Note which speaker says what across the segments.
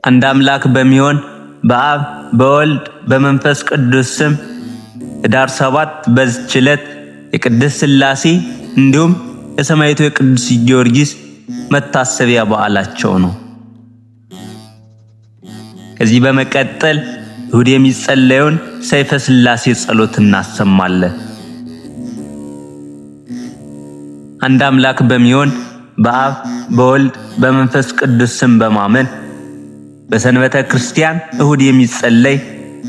Speaker 1: አንድ አምላክ በሚሆን በአብ በወልድ በመንፈስ ቅዱስ ስም ኅዳር 7 በዚች ዕለት የቅድስት ሥላሴ እንዲሁም የሰማዕቱ የቅዱስ ጊዮርጊስ መታሰቢያ በዓላቸው ነው። ከዚህ በመቀጠል እሁድ የሚጸለየውን ሰይፈ ሥላሴ ጸሎት እናሰማለን። አንድ አምላክ በሚሆን በአብ በወልድ በመንፈስ ቅዱስ ስም በማመን በሰንበተ ክርስቲያን እሁድ የሚጸለይ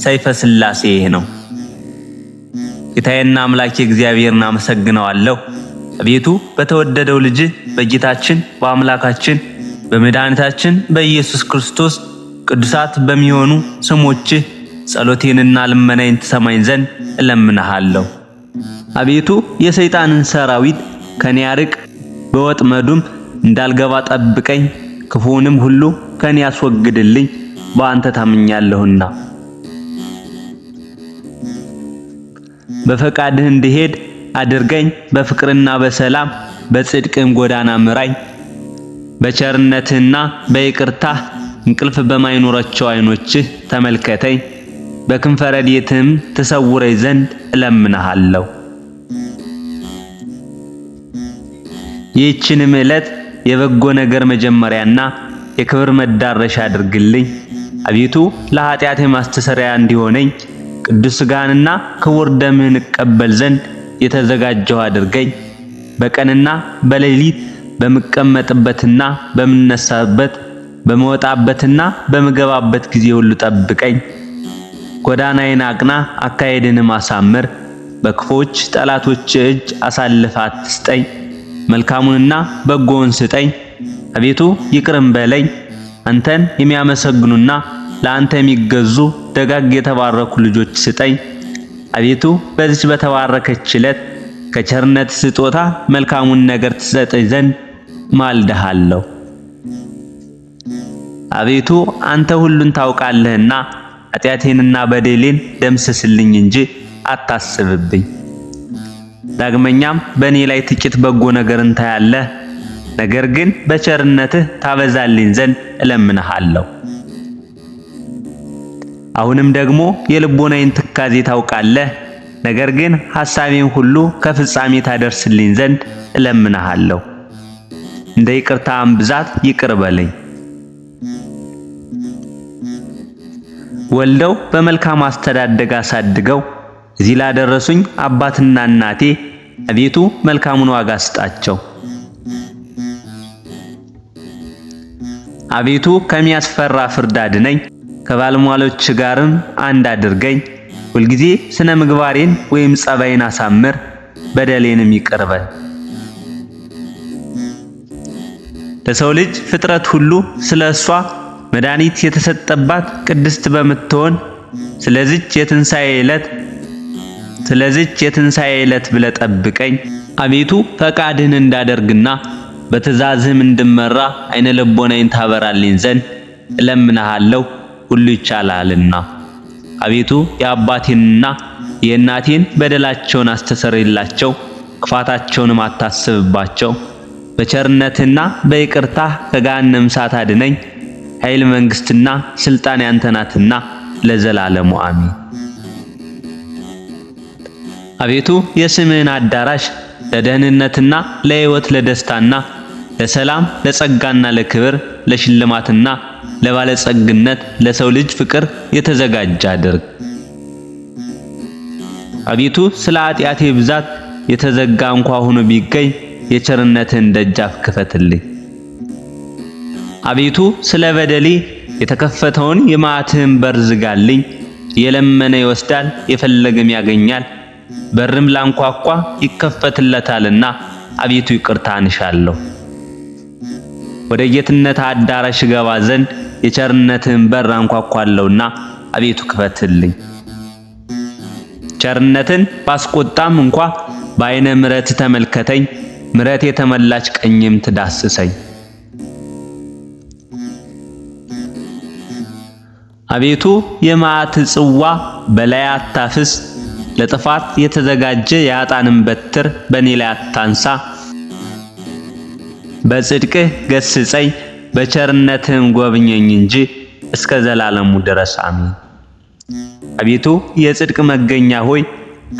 Speaker 1: ሰይፈ ሥላሴ ይህ ነው። ጌታዬና አምላኬ እግዚአብሔርን አመሰግነዋለሁ። አቤቱ በተወደደው ልጅ በጌታችን በአምላካችን በመድኃኒታችን በኢየሱስ ክርስቶስ ቅዱሳት በሚሆኑ ስሞችህ ጸሎቴንና ልመናዬን ትሰማኝ ዘንድ እለምንሃለሁ። አቤቱ የሰይጣንን ሰራዊት ከኔ አርቅ፣ በወጥመዱም እንዳልገባ ጠብቀኝ፣ ክፉውንም ሁሉ ከኔ ያስወግድልኝ፣ በአንተ ታምኛለሁና። በፈቃድህ እንድሄድ አድርገኝ፣ በፍቅርና በሰላም በጽድቅም ጎዳና ምራኝ። በቸርነትህና በይቅርታህ እንቅልፍ በማይኖራቸው ዓይኖችህ ተመልከተኝ፣ በክንፈ ረድኤትህም ትሰውረኝ ዘንድ እለምንሃለሁ። ይህችንም ዕለት የበጎ ነገር መጀመሪያና የክብር መዳረሻ አድርግልኝ። አቤቱ ለኃጢአቴ ማስተሰሪያ እንዲሆነኝ ቅዱስ ሥጋህንና ክቡር ደምህን እቀበል ዘንድ የተዘጋጀሁ አድርገኝ። በቀንና በሌሊት በምቀመጥበትና በምነሳበት በመወጣበትና በምገባበት ጊዜ ሁሉ ጠብቀኝ። ጎዳናዬን አቅና፣ አካሄድንም አሳምር። በክፎች ጠላቶች እጅ አሳልፈህ አትስጠኝ። መልካሙንና በጎውን ስጠኝ። አቤቱ ይቅርም በለኝ። አንተን የሚያመሰግኑና ለአንተ የሚገዙ ደጋግ የተባረኩ ልጆች ስጠኝ። አቤቱ በዚች በተባረከች ዕለት ከቸርነት ስጦታ መልካሙን ነገር ትሰጠኝ ዘንድ ማልደሃለሁ። አቤቱ አንተ ሁሉን ታውቃለህና ኃጢአቴንና በደሌን ደምስስልኝ እንጂ አታስብብኝ። ዳግመኛም በእኔ ላይ ጥቂት በጎ ነገርን ታያለህ፣ ነገር ግን በቸርነትህ ታበዛልኝ ዘንድ እለምንሃለሁ። አሁንም ደግሞ የልቦናዬን ትካዜ ታውቃለህ፣ ነገር ግን ሐሳቤን ሁሉ ከፍጻሜ ታደርስልኝ ዘንድ እለምንሃለሁ። እንደ ይቅርታህም ብዛት ይቅር በለኝ። ወልደው በመልካም አስተዳደግ አሳድገው እዚህ ላደረሱኝ አባትና እናቴ አቤቱ መልካሙን ዋጋ ስጣቸው። አቤቱ ከሚያስፈራ ፍርድ አድነኝ፣ ከባለሟሎች ጋርም አንድ አድርገኝ። ሁልጊዜ ስነ ምግባሬን ወይም ጸባይን አሳምር፣ በደሌንም ይቅር በል። ለሰው ልጅ ፍጥረት ሁሉ ስለ እሷ መድኃኒት የተሰጠባት ቅድስት በምትሆን ስለዚች የትንሣኤ ዕለት ብለህ ጠብቀኝ። አቤቱ ፈቃድህን እንዳደርግና በትእዛዝህም እንድመራ ዓይነ ልቦናዬን ታበራልኝ ዘንድ እለምንሃለሁ፣ ሁሉ ይቻላልና። አቤቱ የአባቴንና የእናቴን በደላቸውን አስተሰርይላቸው፣ ክፋታቸውንም አታስብባቸው። በቸርነትህና በይቅርታህ ከገሃነመ እሳት አድነኝ። ኃይል፣ መንግሥትና ሥልጣን ያንተ ናትና ለዘላለሙ አሜን። አቤቱ የስምህን አዳራሽ ለደህንነትና ለሕይወት ለደስታና ለሰላም ለጸጋና ለክብር ለሽልማትና ለባለጸግነት ለሰው ልጅ ፍቅር የተዘጋጀ አድርግ። አቤቱ ስለ ኃጢአቴ ብዛት የተዘጋ እንኳ ሆኖ ቢገኝ የቸርነትህን ደጃፍ ክፈትልኝ። አቤቱ ስለ በደሌ የተከፈተውን የመዓትህን በር ዝጋልኝ። የለመነ ይወስዳል፣ የፈለገም ያገኛል፣ በርም ላንኳኳ ይከፈትለታልና አቤቱ ይቅርታህን እሻለሁ። ወደ ጌትነት አዳራሽ ገባ ዘንድ የቸርነትህን በር አንኳኳለሁና አቤቱ ክፈትልኝ። ቸርነትን ባስቆጣም እንኳ በዓይነ ምሕረት ተመልከተኝ፣ ምሕረት የተመላች ቀኝም ትዳስሰኝ። አቤቱ የመዓት ጽዋ በላይ አታፍስ፣ ለጥፋት የተዘጋጀ የኃጥአንን በትር በእኔ ላይ አታንሳ። በጽድቅህ ገስጸኝ፣ በቸርነትህም ጎብኘኝ እንጂ እስከ ዘላለሙ ድረስ አሜን። አቤቱ የጽድቅ መገኛ ሆይ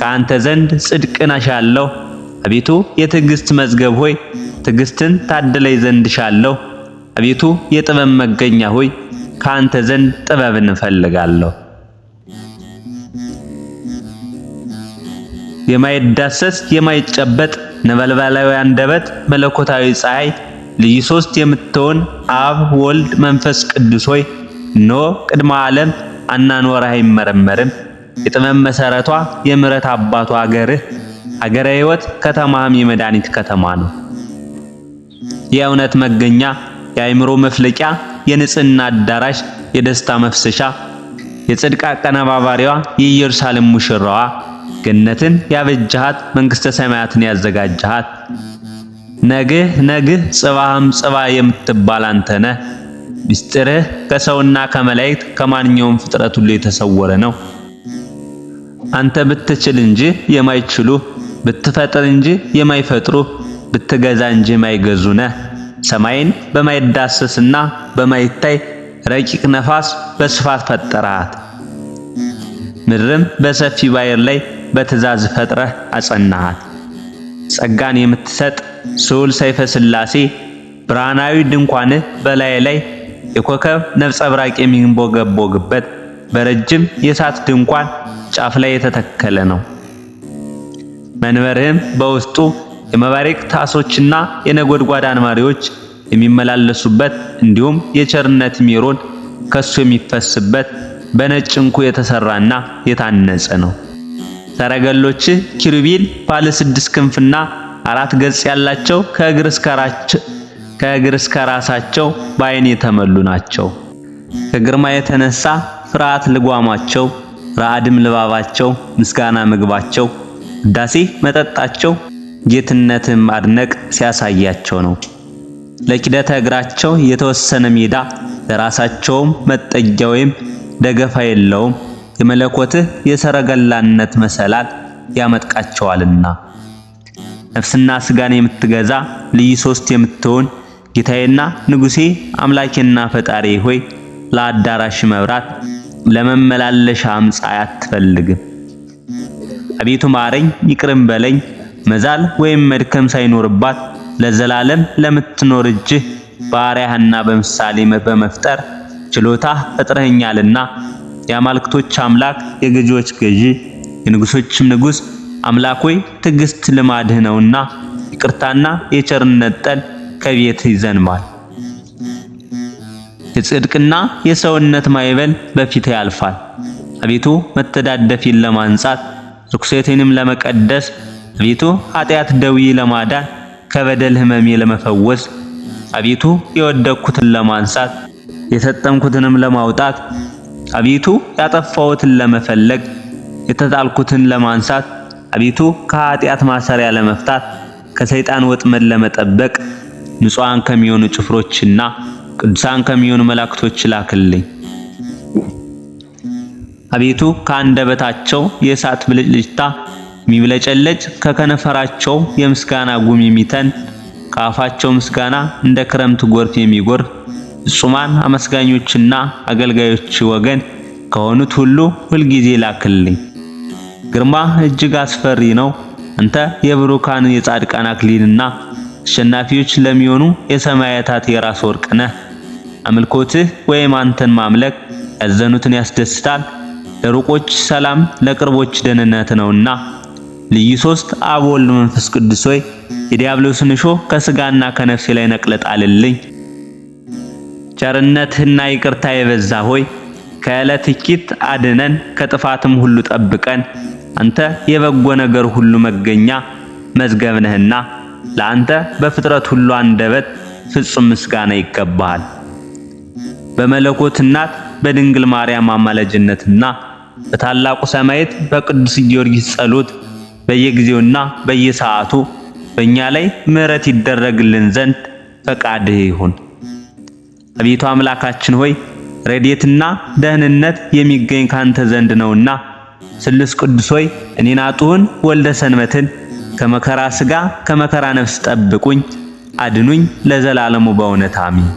Speaker 1: ከአንተ ዘንድ ጽድቅን አሻለሁ። አቤቱ የትዕግስት መዝገብ ሆይ ትዕግስትን ታድለኝ ዘንድ ሻለሁ። አቤቱ የጥበብ መገኛ ሆይ ከአንተ ዘንድ ጥበብን እፈልጋለሁ። የማይዳሰስ የማይጨበጥ ነበልባላዊ አንደበት መለኮታዊ ፀሐይ ልዩ ሶስት የምትሆን አብ ወልድ መንፈስ ቅዱስ ሆይ እነሆ ቅድመ ዓለም አናኖርህ አይመረመርም። የጥበብ መሰረቷ የምሕረት አባቱ አገርህ አገረ ሕይወት ከተማህም የመድኃኒት ከተማ ነው። የእውነት መገኛ የአእምሮ መፍለቂያ የንጽህና አዳራሽ የደስታ መፍሰሻ የጽድቅ አቀነባባሪዋ የኢየሩሳሌም ሙሽራዋ ገነትን ያበጃሃት መንግስተ ሰማያትን ያዘጋጃሃት ነግህ ጽባህም ጽባ የምትባል አንተ ነህ። ምስጢርህ ከሰውና ከመላእክት ከማንኛውም ፍጥረት ሁሉ የተሰወረ ነው። አንተ ብትችል እንጂ የማይችሉ ብትፈጥር እንጂ የማይፈጥሩ ብትገዛ እንጂ የማይገዙ ነህ። ሰማይን በማይዳሰስና በማይታይ ረቂቅ ነፋስ በስፋት ፈጠራት። ምድርም በሰፊ ባሕር ላይ በትእዛዝ ፈጥረህ አጸናሃት። ጸጋን የምትሰጥ ስዑል ሰይፈ ሥላሴ ብርሃናዊ ድንኳንህ በላይ ላይ የኮከብ ነጸብራቅ የሚንቦገቦግበት በረጅም የእሳት ድንኳን ጫፍ ላይ የተተከለ ነው። መንበርህም በውስጡ የመባረቅ ታሶችና የነጎድጓድ አንማሪዎች የሚመላለሱበት እንዲሁም የቸርነት ሜሮን ከሱ የሚፈስበት በነጭ ዕንቁ የተሰራና የታነጸ ነው። ሰረገሎችህ ኪሩቤል ባለ 6 ክንፍና 4 ገጽ ያላቸው ከእግር እስከ ራሳቸው በዓይን የተመሉ ናቸው። ከግርማ የተነሳ ፍርሃት ልጓማቸው፣ ረዓድም ልባባቸው፣ ምስጋና ምግባቸው፣ ውዳሴ መጠጣቸው፣ ጌትነትም ማድነቅ ሲያሳያቸው ነው። ለኪደተ እግራቸው የተወሰነ ሜዳ ለራሳቸውም መጠጊያ ወይም ደገፋ የለውም። የመለኮትህ የሰረገላነት መሰላል ያመጥቃቸዋልና። ነፍስና ስጋን የምትገዛ ልዩ ሶስት የምትሆን ጌታዬና ንጉሴ አምላኬና ፈጣሪ ሆይ ለአዳራሽ መብራት ለመመላለሻ አምጻይ አትፈልግም። አቤቱ ማረኝ ይቅርም በለኝ። መዛል ወይም መድከም ሳይኖርባት ለዘላለም ለምትኖር እጅህ በአርአያህና በምሳሌ በመፍጠር ችሎታህ ፈጥረኸኛልና የአማልክቶች አምላክ የገዢዎች ገዢ የንጉሶችም ንጉስ አምላክ ሆይ ትዕግስት ልማድህ ነውና ይቅርታና የቸርነት ጠል ከቤትህ ይዘንባል። የጽድቅና የሰውነት ማይበል በፊትህ ያልፋል። አቤቱ መተዳደፊን ለማንጻት ርኩሰቴንም ለመቀደስ አቤቱ ኃጢአት ደዌ ለማዳን ከበደል ሕመሜ ለመፈወስ አቤቱ የወደቅኩትን ለማንሳት የተጠምኩትንም ለማውጣት አቤቱ ያጠፋሁትን ለመፈለግ የተጣልኩትን ለማንሳት አቤቱ ከኃጢአት ማሰሪያ ለመፍታት ከሰይጣን ወጥመድ ለመጠበቅ ንጹሃን ከሚሆኑ ጭፍሮችና ቅዱሳን ከሚሆኑ መላእክቶች ላክልኝ። አቤቱ ከአንደበታቸው የእሳት ብልጭልጭታ የሚብለጨለጭ ከከነፈራቸው የምስጋና ጉም የሚተን ከአፋቸው ምስጋና እንደ ክረምት ጎርፍ የሚጎርፍ ፍጹማን አመስጋኞችና አገልጋዮች ወገን ከሆኑት ሁሉ ሁልጊዜ ላክልኝ። ግርማ እጅግ አስፈሪ ነው። አንተ የብሩካን የጻድቃን አክሊልና አሸናፊዎች ለሚሆኑ የሰማያታት የራስ ወርቅ ነህ። አምልኮትህ ወይም አንተን ማምለክ ያዘኑትን ያስደስታል። ለሩቆች ሰላም ለቅርቦች ደህንነት ነውና። ልዩ ሶስት አብ ወልድ መንፈስ ቅዱስ ሆይ የዲያብሎስን እሾህ ከስጋና ከነፍሴ ላይ ነቅለህ ጣልልኝ። ቸርነትህና ይቅርታ የበዛ ሆይ ከዕለት እኪት አድነን ከጥፋትም ሁሉ ጠብቀን። አንተ የበጎ ነገር ሁሉ መገኛ መዝገብ ነህና ለአንተ በፍጥረት ሁሉ አንደበት ፍጹም ምስጋና ይገባሃል። በመለኮት እናት በድንግል ማርያም አማላጅነትና በታላቁ ሰማዕት በቅዱስ ጊዮርጊስ ጸሎት በየጊዜውና በየሰዓቱ በእኛ ላይ ምሕረት ይደረግልን ዘንድ ፈቃድህ ይሁን። አቤቱ አምላካችን ሆይ ረድኤትና ደህንነት የሚገኝ ካንተ ዘንድ ነውና ስሉስ ቅዱስ ሆይ እኔን አጡህን ወልደ ሰንበትን ከመከራ ሥጋ ከመከራ ነፍስ ጠብቁኝ፣ አድኑኝ ለዘላለሙ በእውነት አሜን።